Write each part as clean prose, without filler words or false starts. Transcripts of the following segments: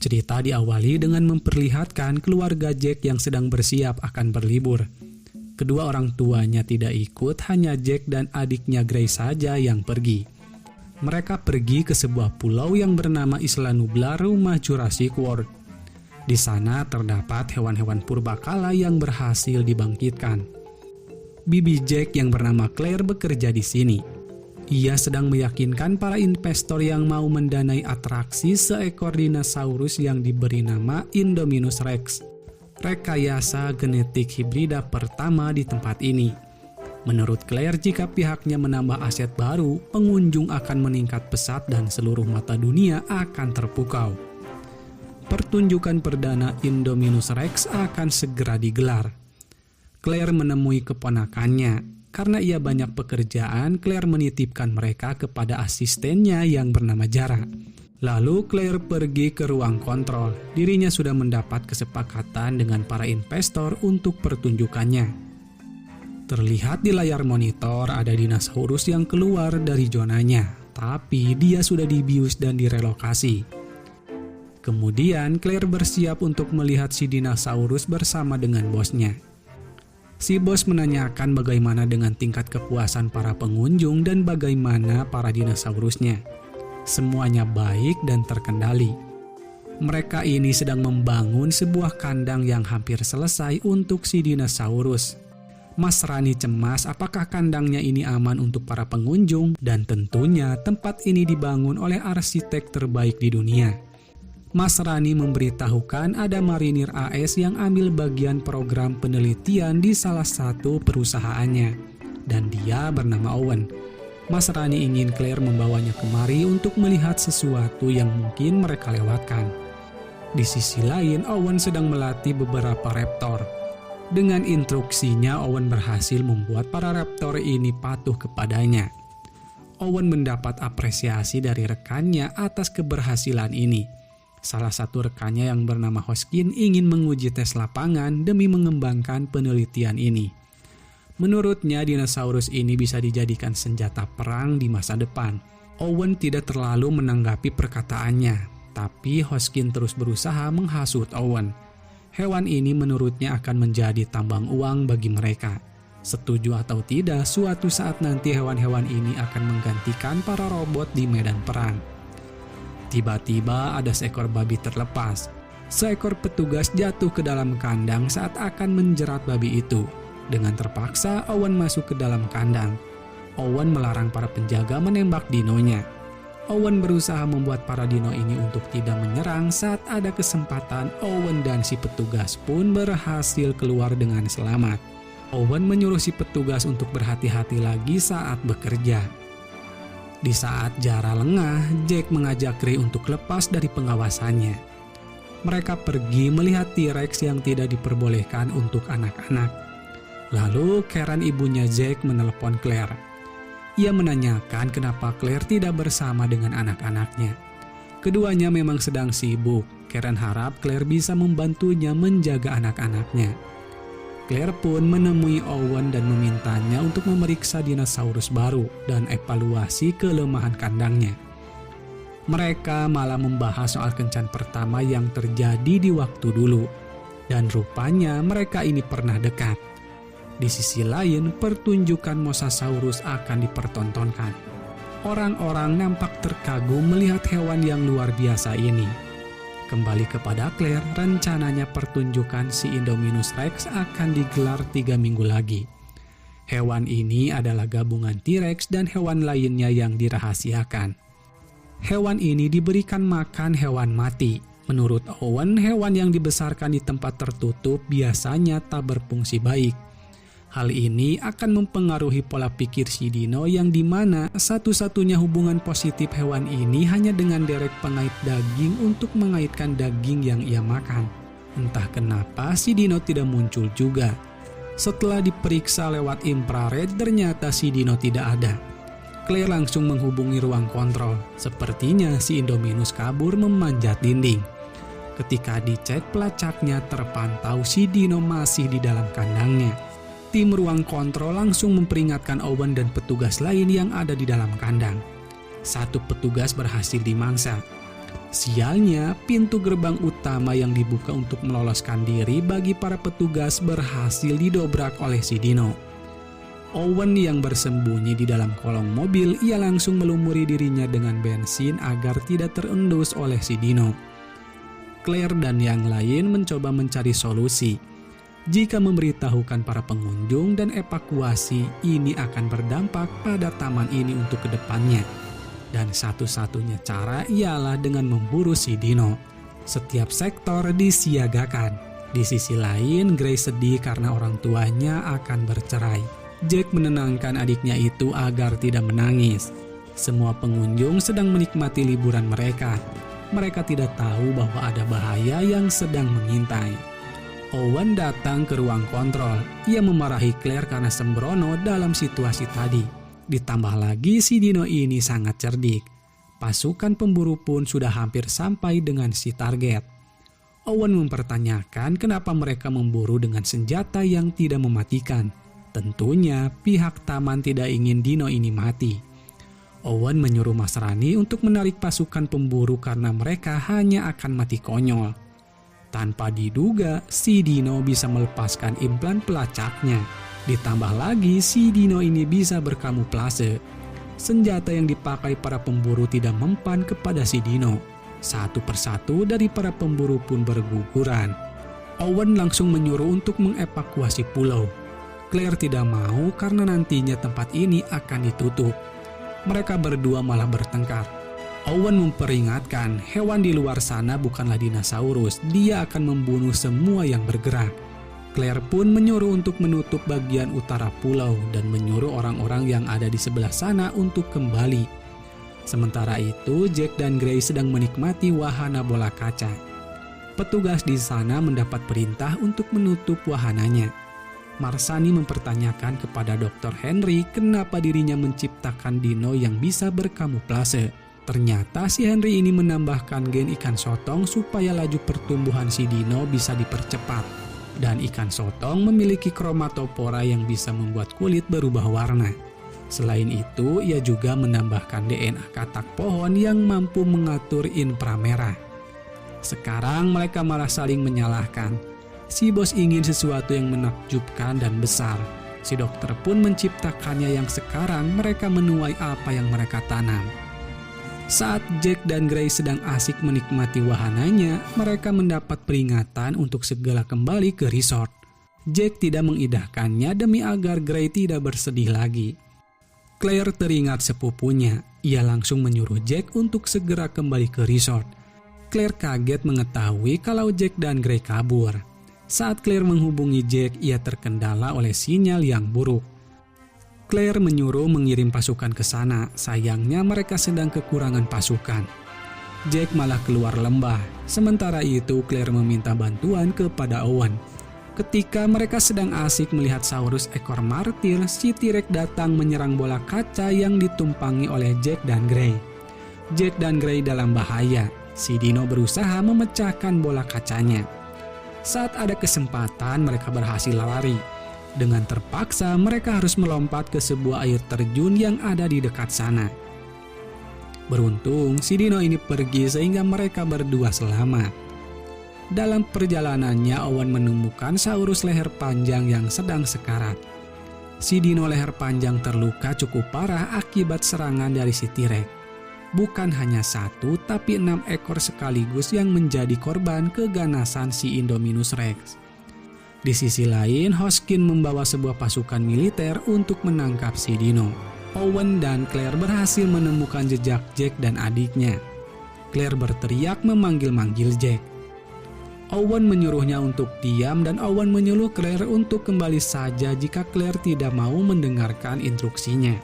Cerita diawali dengan memperlihatkan keluarga Jack yang sedang bersiap akan berlibur. Kedua orang tuanya tidak ikut, hanya Jack dan adiknya Grace saja yang pergi. Mereka pergi ke sebuah pulau yang bernama Isla Nublar, rumah Jurassic World. Di sana terdapat hewan-hewan purbakala yang berhasil dibangkitkan. Bibi Jack yang bernama Claire bekerja di sini. Ia sedang meyakinkan para investor yang mau mendanai atraksi seekor dinosaurus yang diberi nama Indominus Rex, rekayasa genetik hibrida pertama di tempat ini. Menurut Claire, jika pihaknya menambah aset baru, pengunjung akan meningkat pesat dan seluruh mata dunia akan terpukau. Pertunjukan perdana Indominus Rex akan segera digelar. Claire menemui keponakannya. Karena ia banyak pekerjaan, Claire menitipkan mereka kepada asistennya yang bernama Jara. Lalu Claire pergi ke ruang kontrol. Dirinya sudah mendapat kesepakatan dengan para investor untuk pertunjukannya. Terlihat di layar monitor ada dinosaurus yang keluar dari zonanya, tapi dia sudah dibius dan direlokasi. Kemudian Claire bersiap untuk melihat si dinosaurus bersama dengan bosnya. Si bos menanyakan bagaimana dengan tingkat kepuasan para pengunjung dan bagaimana para dinosaurusnya. Semuanya baik dan terkendali. Mereka ini sedang membangun sebuah kandang yang hampir selesai untuk si dinosaurus. Mas Rani cemas apakah kandangnya ini aman untuk para pengunjung, dan tentunya tempat ini dibangun oleh arsitek terbaik di dunia. Mas Rani memberitahukan ada marinir AS yang ambil bagian program penelitian di salah satu perusahaannya, dan dia bernama Owen. Mas Rani ingin Claire membawanya kemari untuk melihat sesuatu yang mungkin mereka lewatkan. Di sisi lain, Owen sedang melatih beberapa raptor. Dengan instruksinya, Owen berhasil membuat para raptor ini patuh kepadanya. Owen mendapat apresiasi dari rekannya atas keberhasilan ini. Salah satu rekannya yang bernama Hoskin ingin menguji tes lapangan demi mengembangkan penelitian ini. Menurutnya, dinosaurus ini bisa dijadikan senjata perang di masa depan. Owen tidak terlalu menanggapi perkataannya, tapi Hoskin terus berusaha menghasut Owen. Hewan ini menurutnya akan menjadi tambang uang bagi mereka. Setuju atau tidak, suatu saat nanti hewan-hewan ini akan menggantikan para robot di medan perang. Tiba-tiba ada seekor babi terlepas. Seekor petugas jatuh ke dalam kandang saat akan menjerat babi itu. Dengan terpaksa, Owen masuk ke dalam kandang. Owen melarang para penjaga menembak dinonya. Owen berusaha membuat para dino ini untuk tidak menyerang. Saat ada kesempatan, Owen dan si petugas pun berhasil keluar dengan selamat. Owen menyuruh si petugas untuk berhati-hati lagi saat bekerja. Di saat Jara lengah, Jack mengajak Ray untuk lepas dari pengawasannya. Mereka pergi melihat T-Rex yang tidak diperbolehkan untuk anak-anak. Lalu Karen, ibunya Jack, menelepon Claire. Ia menanyakan kenapa Claire tidak bersama dengan anak-anaknya. Keduanya memang sedang sibuk. Karen harap Claire bisa membantunya menjaga anak-anaknya. Claire pun menemui Owen dan memintanya untuk memeriksa dinosaurus baru dan evaluasi kelemahan kandangnya. Mereka malah membahas soal kencan pertama yang terjadi di waktu dulu, dan rupanya mereka ini pernah dekat. Di sisi lain, pertunjukan Mosasaurus akan dipertontonkan. Orang-orang nampak terkagum melihat hewan yang luar biasa ini. Kembali kepada Claire, rencananya pertunjukan si Indominus Rex akan digelar 3 minggu lagi. Hewan ini adalah gabungan T-Rex dan hewan lainnya yang dirahasiakan. Hewan ini diberikan makan hewan mati. Menurut Owen, hewan yang dibesarkan di tempat tertutup biasanya tak berfungsi baik. Hal ini akan mempengaruhi pola pikir si dino yang dimana satu-satunya hubungan positif hewan ini hanya dengan derek pengait daging untuk mengaitkan daging yang ia makan. Entah kenapa si dino tidak muncul juga. Setelah diperiksa lewat infrared, ternyata si dino tidak ada. Claire langsung menghubungi ruang kontrol. Sepertinya si Indominus kabur memanjat dinding. Ketika dicek pelacaknya, terpantau si dino masih di dalam kandangnya. Tim ruang kontrol langsung memperingatkan Owen dan petugas lain yang ada di dalam kandang. Satu petugas berhasil dimangsa. Sialnya, pintu gerbang utama yang dibuka untuk meloloskan diri bagi para petugas berhasil didobrak oleh si Dino. Owen yang bersembunyi di dalam kolong mobil, ia langsung melumuri dirinya dengan bensin agar tidak terendus oleh si Dino. Claire dan yang lain mencoba mencari solusi. Jika memberitahukan para pengunjung dan evakuasi, ini akan berdampak pada taman ini untuk kedepannya. Dan satu-satunya cara ialah dengan memburu si Dino. Setiap sektor disiagakan. Di sisi lain, Grace sedih karena orang tuanya akan bercerai. Jack menenangkan adiknya itu agar tidak menangis. Semua pengunjung sedang menikmati liburan mereka. Mereka tidak tahu bahwa ada bahaya yang sedang mengintai. Owen datang ke ruang kontrol. Ia memarahi Claire karena sembrono dalam situasi tadi. Ditambah lagi si Dino ini sangat cerdik. Pasukan pemburu pun sudah hampir sampai dengan si target. Owen mempertanyakan kenapa mereka memburu dengan senjata yang tidak mematikan. Tentunya pihak taman tidak ingin Dino ini mati. Owen menyuruh Mas Rani untuk menarik pasukan pemburu karena mereka hanya akan mati konyol. Tanpa diduga, si Dino bisa melepaskan implan pelacaknya. Ditambah lagi, si Dino ini bisa berkamuflase. Senjata yang dipakai para pemburu tidak mempan kepada si Dino. Satu persatu dari para pemburu pun berguguran. Owen langsung menyuruh untuk mengevakuasi pulau. Claire tidak mau karena nantinya tempat ini akan ditutup. Mereka berdua malah bertengkar. Owen memperingatkan, hewan di luar sana bukanlah dinosaurus. Dia akan membunuh semua yang bergerak. Claire pun menyuruh untuk menutup bagian utara pulau dan menyuruh orang-orang yang ada di sebelah sana untuk kembali. Sementara itu, Jack dan Grace sedang menikmati wahana bola kaca. Petugas di sana mendapat perintah untuk menutup wahananya. Marsani mempertanyakan kepada Dr. Henry kenapa dirinya menciptakan dino yang bisa berkamuflase. Ternyata si Henry ini menambahkan gen ikan sotong supaya laju pertumbuhan si dino bisa dipercepat. Dan ikan sotong memiliki kromatopora yang bisa membuat kulit berubah warna. Selain itu, ia juga menambahkan DNA katak pohon yang mampu mengatur inframerah. Sekarang mereka malah saling menyalahkan. Si bos ingin sesuatu yang menakjubkan dan besar. Si dokter pun menciptakannya yang sekarang mereka menuai apa yang mereka tanam. Saat Jack dan Grace sedang asik menikmati wahananya, mereka mendapat peringatan untuk segera kembali ke resort. Jack tidak mengindahkannya demi agar Grace tidak bersedih lagi. Claire teringat sepupunya. Ia langsung menyuruh Jack untuk segera kembali ke resort. Claire kaget mengetahui kalau Jack dan Grace kabur. Saat Claire menghubungi Jack, ia terkendala oleh sinyal yang buruk. Claire menyuruh mengirim pasukan ke sana. Sayangnya mereka sedang kekurangan pasukan. Jack malah keluar lembah. Sementara itu Claire meminta bantuan kepada Owen. Ketika mereka sedang asik melihat Saurus ekor martir, si T-Rex datang menyerang bola kaca yang ditumpangi oleh Jack dan Gray. Jack dan Gray dalam bahaya. Si Dino berusaha memecahkan bola kacanya. Saat ada kesempatan mereka berhasil lari. Dengan terpaksa mereka harus melompat ke sebuah air terjun yang ada di dekat sana. Beruntung si Dino ini pergi sehingga mereka berdua selamat. Dalam perjalanannya Owen menemukan Saurus leher panjang yang sedang sekarat. Si Dino leher panjang terluka cukup parah akibat serangan dari si T-Rex. Bukan hanya satu tapi 6 ekor sekaligus yang menjadi korban keganasan si Indominus Rex. Di sisi lain, Hoskin membawa sebuah pasukan militer untuk menangkap si Dino. Owen dan Claire berhasil menemukan jejak Jack dan adiknya. Claire berteriak memanggil-manggil Jack. Owen menyuruhnya untuk diam dan Owen menyuruh Claire untuk kembali saja jika Claire tidak mau mendengarkan instruksinya.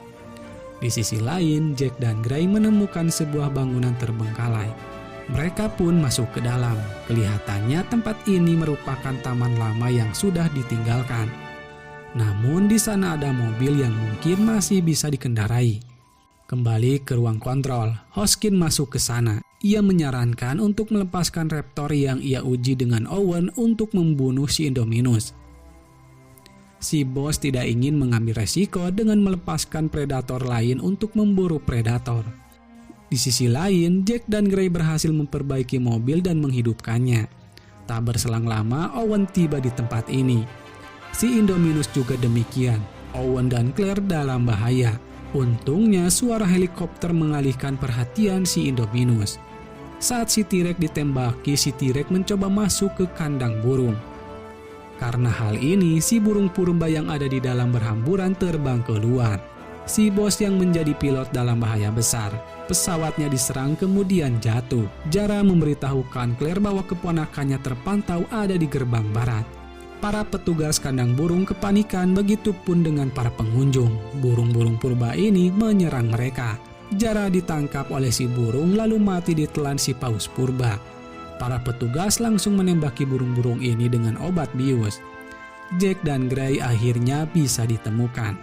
Di sisi lain, Jack dan Gray menemukan sebuah bangunan terbengkalai. Mereka pun masuk ke dalam. Kelihatannya tempat ini merupakan taman lama yang sudah ditinggalkan. Namun di sana ada mobil yang mungkin masih bisa dikendarai. Kembali ke ruang kontrol, Hoskin masuk ke sana. Ia menyarankan untuk melepaskan Raptor yang ia uji dengan Owen untuk membunuh si Indominus. Si bos tidak ingin mengambil resiko dengan melepaskan predator lain untuk memburu predator. Di sisi lain, Jack dan Gray berhasil memperbaiki mobil dan menghidupkannya. Tak berselang lama, Owen tiba di tempat ini. Si Indominus juga demikian. Owen dan Claire dalam bahaya. Untungnya suara helikopter mengalihkan perhatian si Indominus. Saat si T-Rex ditembaki, si T-Rex mencoba masuk ke kandang burung. Karena hal ini, si burung purba yang ada di dalam berhamburan terbang keluar. Si bos yang menjadi pilot dalam bahaya besar. Pesawatnya diserang kemudian jatuh. Jara memberitahukan Claire bahwa keponakannya terpantau ada di gerbang barat. Para petugas kandang burung kepanikan, begitupun dengan para pengunjung. Burung-burung purba ini menyerang mereka. Jara ditangkap oleh si burung lalu mati ditelan si paus purba. Para petugas langsung menembaki burung-burung ini dengan obat bius. Jack dan Gray akhirnya bisa ditemukan.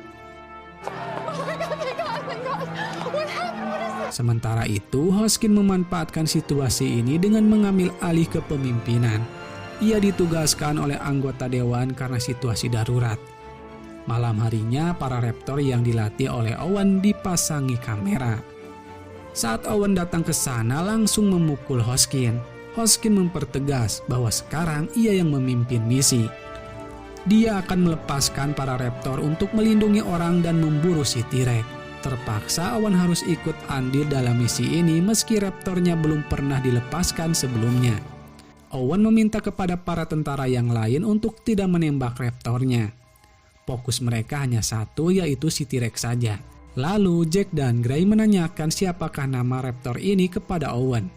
Sementara itu, Hoskin memanfaatkan situasi ini dengan mengambil alih kepemimpinan. Ia ditugaskan oleh anggota dewan karena situasi darurat. Malam harinya, para raptor yang dilatih oleh Owen dipasangi kamera. Saat Owen datang ke sana, langsung memukul Hoskin. Hoskin mempertegas bahwa sekarang ia yang memimpin misi. Dia akan melepaskan para raptor untuk melindungi orang dan memburu si T-Rex. Terpaksa Owen harus ikut andil dalam misi ini meski raptornya belum pernah dilepaskan sebelumnya. Owen meminta kepada para tentara yang lain untuk tidak menembak raptornya. Fokus mereka hanya satu, yaitu si T-Rex saja. Lalu Jack dan Gray menanyakan siapakah nama raptor ini kepada Owen.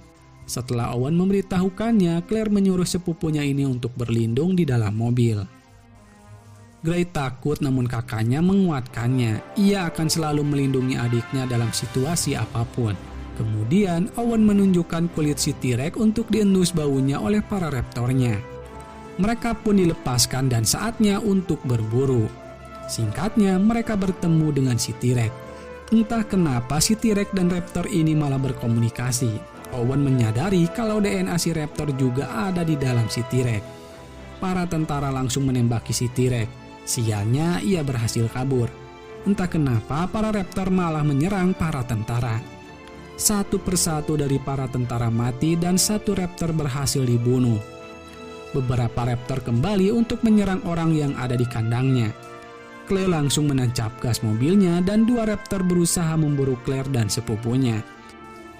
Setelah Owen memberitahukannya, Claire menyuruh sepupunya ini untuk berlindung di dalam mobil. Gray takut namun kakaknya menguatkannya. Ia akan selalu melindungi adiknya dalam situasi apapun. Kemudian Owen menunjukkan kulit si T-Rex untuk diendus baunya oleh para raptornya. Mereka pun dilepaskan dan saatnya untuk berburu. Singkatnya, mereka bertemu dengan si T-Rex. Entah kenapa si T-Rex dan raptor ini malah berkomunikasi. Owen menyadari kalau DNA si raptor juga ada di dalam si T-Rex. Para tentara langsung menembaki si T-Rex. Sialnya, ia berhasil kabur. Entah kenapa para raptor malah menyerang para tentara. Satu persatu dari para tentara mati dan satu raptor berhasil dibunuh. Beberapa raptor kembali untuk menyerang orang yang ada di kandangnya. Claire langsung menancap gas mobilnya dan dua raptor berusaha memburu Claire dan sepupunya.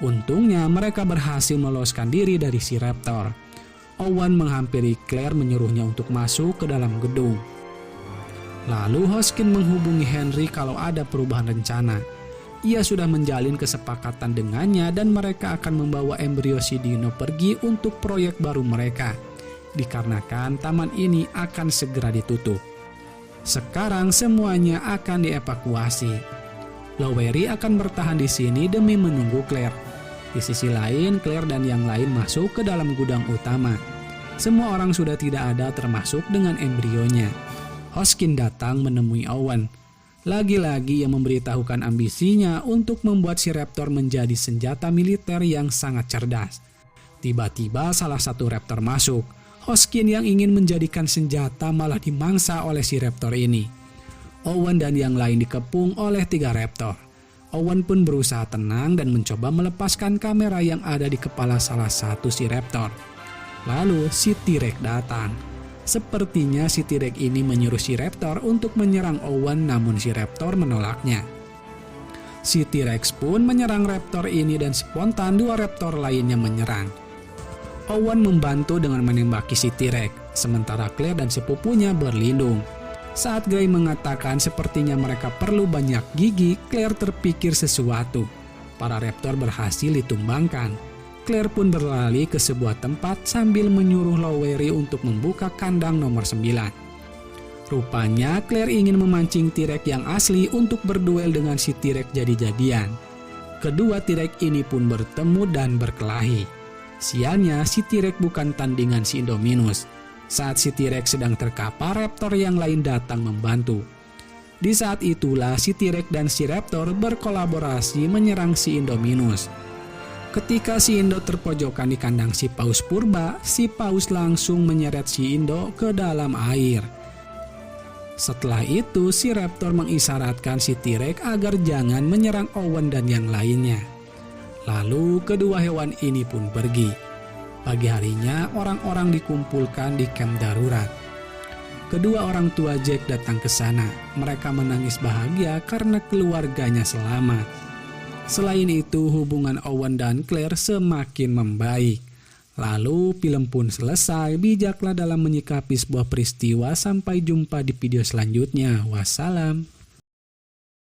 Untungnya mereka berhasil meloloskan diri dari si raptor. Owen menghampiri Claire menyuruhnya untuk masuk ke dalam gedung. Lalu Hoskin menghubungi Henry kalau ada perubahan rencana. Ia sudah menjalin kesepakatan dengannya dan mereka akan membawa embrio si Dino pergi untuk proyek baru mereka. Dikarenakan taman ini akan segera ditutup. Sekarang semuanya akan dievakuasi. Lowery akan bertahan di sini demi menunggu Claire. Di sisi lain, Claire dan yang lain masuk ke dalam gudang utama. Semua orang sudah tidak ada termasuk dengan embrionya. Hoskin datang menemui Owen. Lagi-lagi ia memberitahukan ambisinya untuk membuat si raptor menjadi senjata militer yang sangat cerdas. Tiba-tiba salah satu raptor masuk. Hoskin yang ingin menjadikan senjata malah dimangsa oleh si raptor ini. Owen dan yang lain dikepung oleh 3 raptor. Owen pun berusaha tenang dan mencoba melepaskan kamera yang ada di kepala salah satu si raptor. Lalu si T-Rex datang. Sepertinya si T-Rex ini menyuruh si raptor untuk menyerang Owen, namun si raptor menolaknya. Si T-Rex pun menyerang raptor ini dan spontan 2 raptor lainnya menyerang. Owen membantu dengan menembaki si T-Rex, sementara Claire dan sepupunya berlindung. Saat Gray mengatakan sepertinya mereka perlu banyak gigi, Claire terpikir sesuatu. Para raptor berhasil ditumbangkan. Claire pun berlari ke sebuah tempat sambil menyuruh Lowery untuk membuka kandang nomor 9. Rupanya Claire ingin memancing T-Rex yang asli untuk berduel dengan si T-Rex jadi-jadian. Kedua T-Rex ini pun bertemu dan berkelahi. Sialnya si T-Rex bukan tandingan si Indominus. Saat si T-Rex sedang terkapar, raptor yang lain datang membantu. Di saat itulah si T-Rex dan si raptor berkolaborasi menyerang si Indominus. Ketika si Indo terpojokan di kandang si paus purba, si paus langsung menyeret si Indo ke dalam air. Setelah itu, si raptor mengisyaratkan si T-Rex agar jangan menyerang Owen dan yang lainnya. Lalu kedua hewan ini pun pergi. Pagi harinya orang-orang dikumpulkan di kamp darurat. Kedua orang tua Jack datang ke sana. Mereka menangis bahagia karena keluarganya selamat. Selain itu, hubungan Owen dan Claire semakin membaik. Lalu film pun selesai. Bijaklah dalam menyikapi sebuah peristiwa. Sampai jumpa di video selanjutnya. Wassalam.